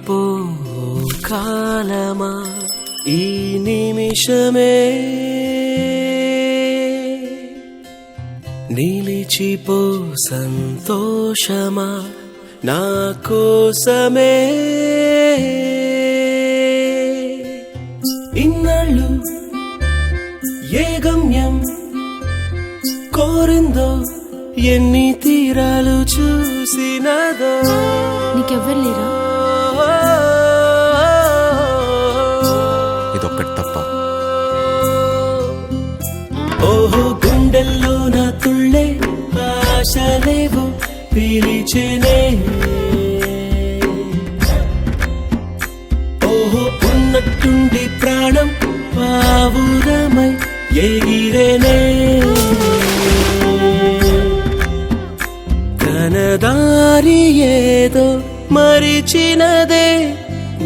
ఆగిపో కాలమా ఈ నిమిషమే నిలిచిపో సంతోషమా నా కోసమే ఇన్నాళ్ళు ఏ గమ్యం కోరిందో ఎన్ని తీరాలు చూసినదో నీకెవ్వరు లేరా? ఇదొక్కటి తప్ప. ఓహో గుండెల్లో నా తుళ్ళే ఆశలేవో పిలిచేనే ఓహో ఉన్నట్టుండి ప్రాణం పావురమై ఎగిరేనే తన దారి ఏదో మరిచినదే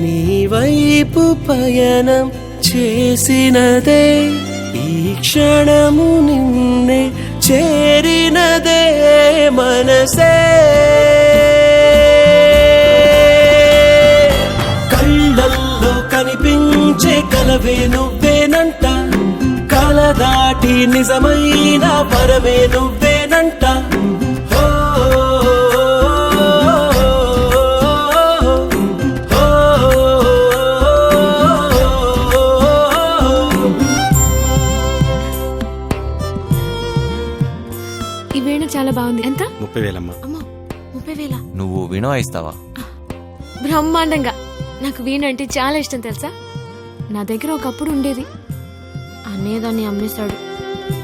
నీ వైపు పయనం చేసినదే ఈ క్షణము నిన్నే చేరినదే మనసే కళ్ళల్లో కనిపించే కలవే నువ్వేనంట కల దాటి నిజమైన పరమే నువ్వేనంట ఈ వీణ చాలా బాగుంది. ఎంత? 30,000 అమ్మా. అమ్మో 30,000? నువ్వు వీణ వాయిస్తావా? బ్రహ్మాండంగా. నాకు వీణ అంటే చాలా ఇష్టం తెలుసా. నా దగ్గర ఒకప్పుడు ఉండేది, అన్నయ్య దాన్ని అమ్మేశాడు.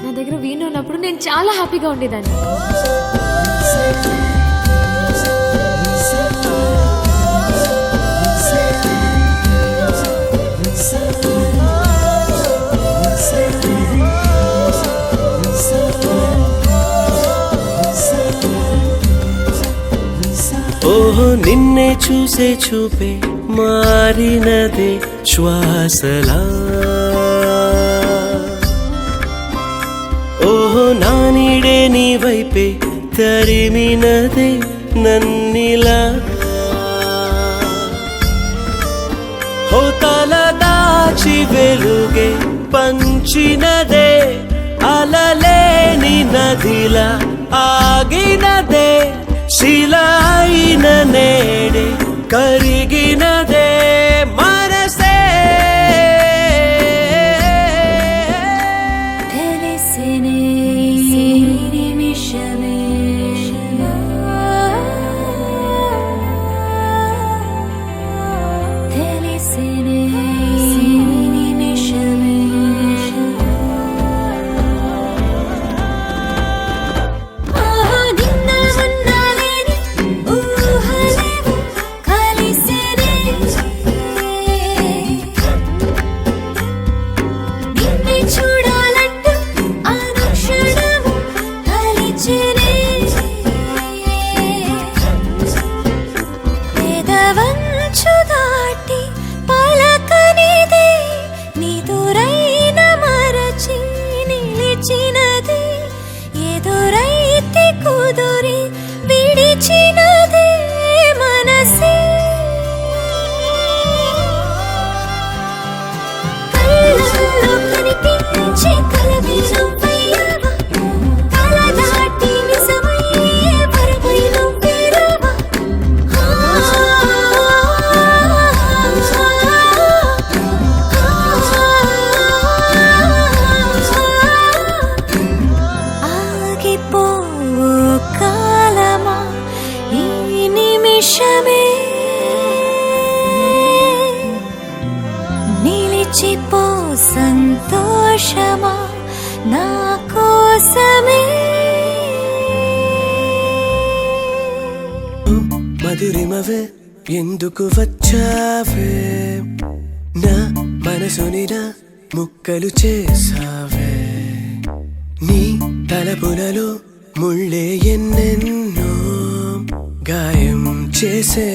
నా దగ్గర వీణ ఉన్నప్పుడు నేను చాలా హ్యాపీగా ఉండేదాన్ని. ఓహో నిన్నే చూసే చూపే మారినదే శ్వాసలా ఓహో నా నీడే నీ వైపే తరిమినదే నన్నిలా ఓ తల దాచి వెలుగే పంచినదే అలలేని నదిలా ఆగినదే శిలాయిన నేడే కరిగినదే మనసే తెలిసినే నిమిషమే తెలిసినే నిమిషమే కుదురి విడిచినదే మనసే కళ్ళల్లో కనిపించే కలవే నువ్వయ్యావా కల దాటి నిజమయ్యే పరమై నువ్వేరావా ఆగిపో కాలమా ఈ నిమిషమే నిలిచిపో సంతోషమా నా కోసమే మధురిమవే ఎందుకు వచ్చావే నా మనసుని నా ముక్కలు చేసావే నీ తలపులలో ముళ్ళే ఎన్నెన్నో గాయం చేసే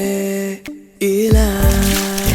ఇలా